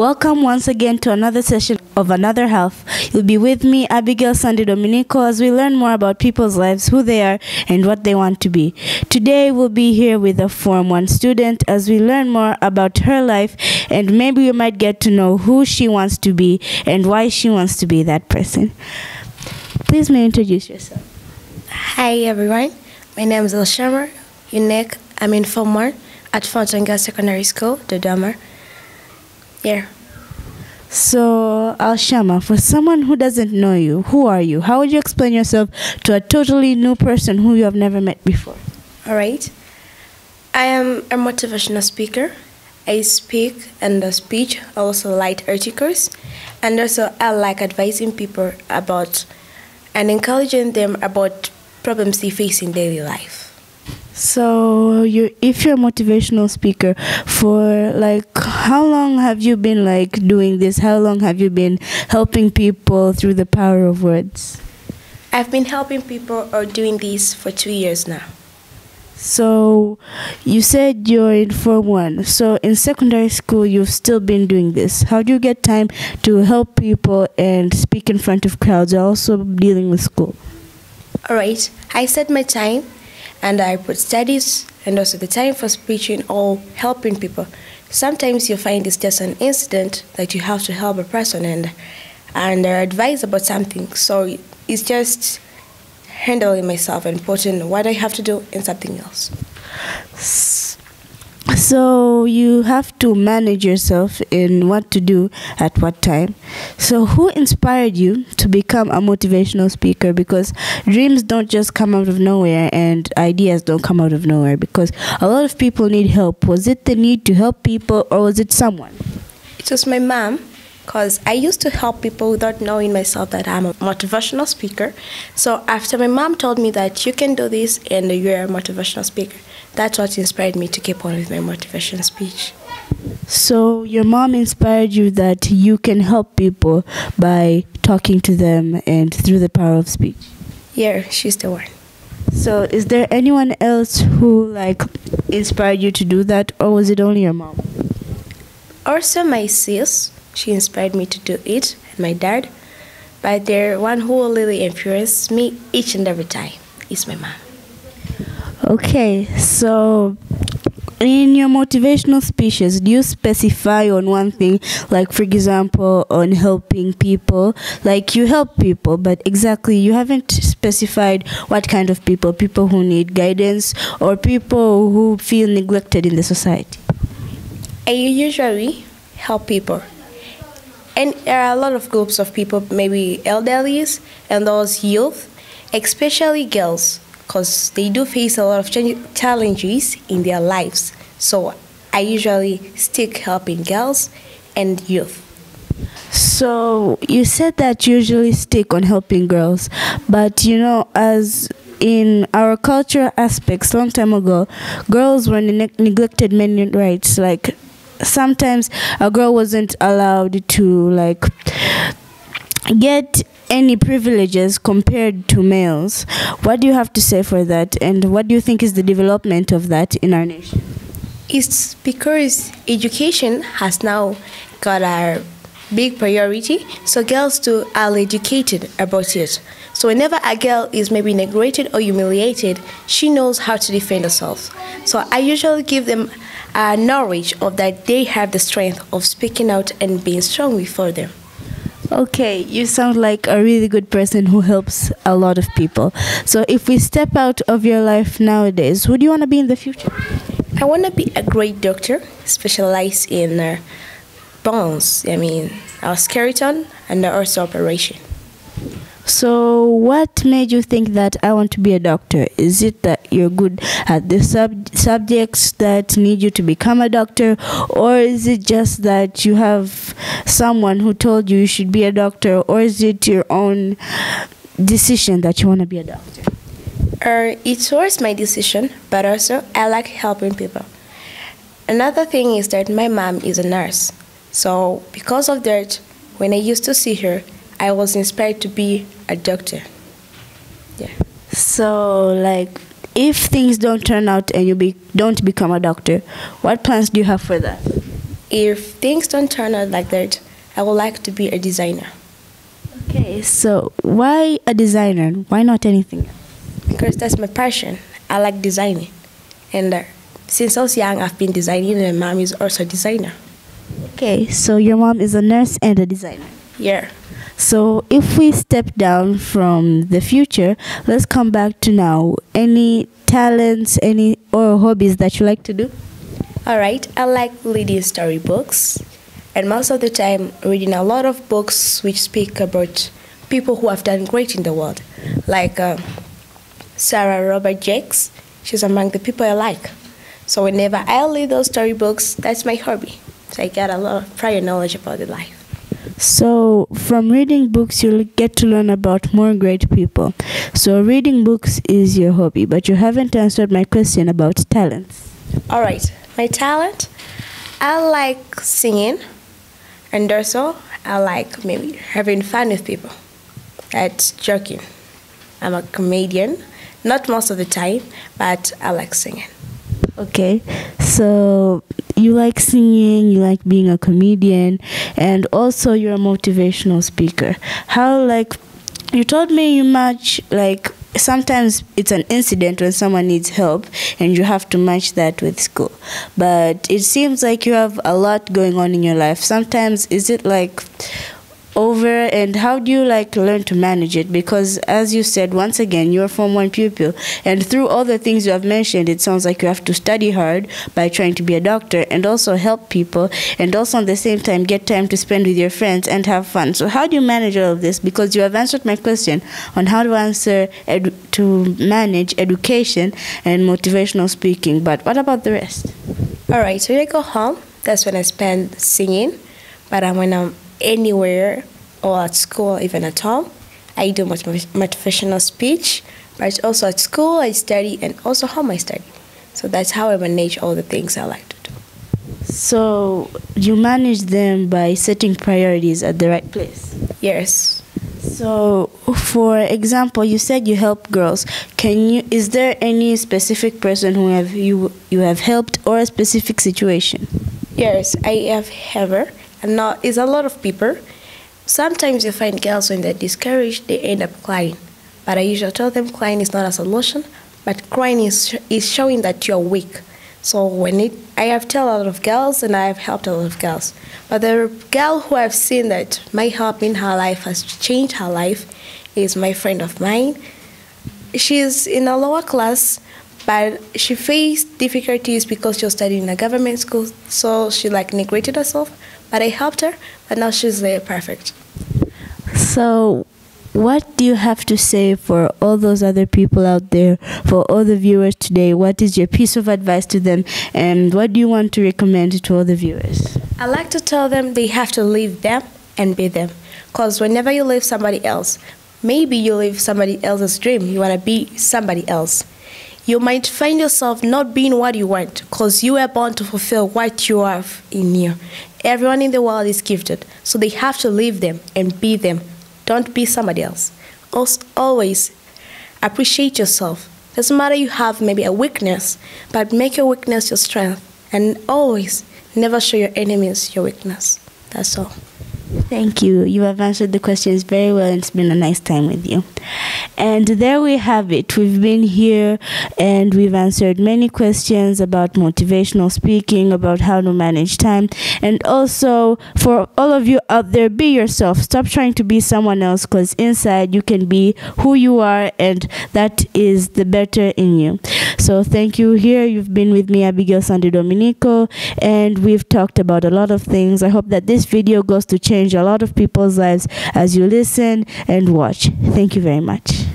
Welcome once again to another session of Another Health. You'll be with me, Abigail Sandy Dominico, as we learn more about people's lives, who they are, and what they want to be. Today, we'll be here with a Form 1 student as we learn more about her life, and maybe you might get to know who she wants to be and why she wants to be that person. Please may you introduce yourself. Hi everyone, my name is Elshamar Unique. I'm in Form 1 at Fountain Girls Secondary School, Dodoma. Yeah. So, Alshama, for someone who doesn't know you, who are you? How would you explain yourself to a totally new person who you have never met before? Alright. I am a motivational speaker. I speak and speech, also write articles, and also I like advising people about and encouraging them about problems they face in daily life. So, if you're a motivational speaker, for how long have you been doing this? How long have you been helping people through the power of words? I've been helping people or doing this for 2 years now. So, you said you're in Form 1. So, in secondary school, you've still been doing this. How do you get time to help people and speak in front of crowds, also dealing with school? Alright, I set my time and I put studies and also the time for preaching or helping people. Sometimes you find it's just an incident that you have to help a person and advise about something. So it's just handling myself and putting what I have to do in something else. So you have to manage yourself in what to do at what time. So who inspired you to become a motivational speaker? Because dreams don't just come out of nowhere and ideas don't come out of nowhere, because a lot of people need help. Was it the need to help people, or was it someone? It was my mom, because I used to help people without knowing myself that I'm a motivational speaker. So after my mom told me that you can do this and you're a motivational speaker, that's what inspired me to keep on with my motivational speech. So your mom inspired you that you can help people by talking to them and through the power of speech? Yeah, she's the one. So is there anyone else who inspired you to do that, or was it only your mom? Also my sis, she inspired me to do it, and my dad. But the one who really influenced me each and every time is my mom. Okay, so in your motivational speeches, do you specify on one thing, for example, on helping people? You help people, but exactly you haven't specified what kind of people who need guidance or people who feel neglected in the society. I usually help people. And there are a lot of groups of people, maybe elderlies and those youth, especially girls, because they do face a lot of challenges in their lives. So I usually stick helping girls and youth. So you said that you usually stick on helping girls, but as in our cultural aspects, long time ago, girls were neglected many rights. Sometimes a girl wasn't allowed to get any privileges compared to males. What do you have to say for that, and what do you think is the development of that in our nation? It's because education has now got a big priority, so girls too are educated about it. So whenever a girl is maybe neglected or humiliated, she knows how to defend herself. So I usually give them knowledge of that they have the strength of speaking out and being strong before them. Okay, you sound like a really good person who helps a lot of people. So if we step out of your life nowadays, who do you want to be in the future? I want to be a great doctor, specialized in bones, our skeleton and also operation. So what made you think that I want to be a doctor? Is it that you're good at the subjects that need you to become a doctor, or is it just that you have someone who told you should be a doctor, or is it your own decision that you want to be a doctor? It was my decision, but also I like helping people. Another thing is that my mom is a nurse. So because of that, when I used to see her, I was inspired to be a doctor. Yeah. So, if things don't turn out and you don't become a doctor, what plans do you have for that? if things don't turn out like that, I would like to be a designer. Okay, so why a designer? Why not anything else? Because that's my passion. I like designing. And since I was young, I've been designing, and my mom is also a designer. Okay, so your mom is a nurse and a designer. Yeah. So if we step down from the future, let's come back to now. Any talents, any or hobbies that you like to do? All right, I like reading storybooks, and most of the time reading a lot of books which speak about people who have done great in the world, like Sarah Robert Jakes. She's among the people I like. So whenever I read those storybooks, that's my hobby. So I get a lot of prior knowledge about the life. So from reading books, you'll get to learn about more great people. So reading books is your hobby, but you haven't answered my question about talents. All right, my talent, I like singing, and also I like maybe having fun with people. That's joking. I'm a comedian, not most of the time, but I like singing. Okay, so you like singing, you like being a comedian, and also you're a motivational speaker. How, like, you told me you match, like, sometimes it's an incident when someone needs help and you have to match that with school. But it seems like you have a lot going on in your life. Sometimes is it like over, and how do you like learn to manage it? Because as you said, once again, you're a Form 1 pupil, and through all the things you have mentioned, it sounds like you have to study hard by trying to be a doctor and also help people, and also at the same time get time to spend with your friends and have fun. So how do you manage all of this? Because you have answered my question on how to manage education and motivational speaking, but what about the rest? All right, so when I go home, that's when I spend singing, but when I'm anywhere or at school, even at home, I do motivational speech, but also at school I study, and also home I study. So that's how I manage all the things I like to do. So you manage them by setting priorities at the right place? Yes. So for example, you said you help girls. Is there any specific person who you have helped, or a specific situation? Yes, I have ever. And now it's a lot of people. Sometimes you find girls when they're discouraged, they end up crying. But I usually tell them crying is not a solution, but crying is showing that you're weak. So I have told a lot of girls, and I have helped a lot of girls. But the girl who I've seen that my help in her life has changed her life is my friend of mine. She's in a lower class, but she faced difficulties because she was studying in a government school, so she neglected herself. But I helped her, but now she's perfect. So what do you have to say for all those other people out there, for all the viewers today? What is your piece of advice to them, and what do you want to recommend to all the viewers? I like to tell them they have to live them and be them. Because whenever you live somebody else, maybe you live somebody else's dream, you want to be somebody else. You might find yourself not being what you want, because you were born to fulfill what you have in you. Everyone in the world is gifted, so they have to live them and be them. Don't be somebody else. Always appreciate yourself. Doesn't matter you have maybe a weakness, but make your weakness your strength. And always never show your enemies your weakness. That's all. Thank you. You have answered the questions very well, and it's been a nice time with you. And there we have it. We've been here and we've answered many questions about motivational speaking, about how to manage time. And also, for all of you out there, be yourself. Stop trying to be someone else, because inside you can be who you are, and that is the better in you. So thank you. Here you've been with me, Abigail Sandy Dominico, and we've talked about a lot of things. I hope that this video goes to change a lot of people's lives as you listen and watch. Thank you very much.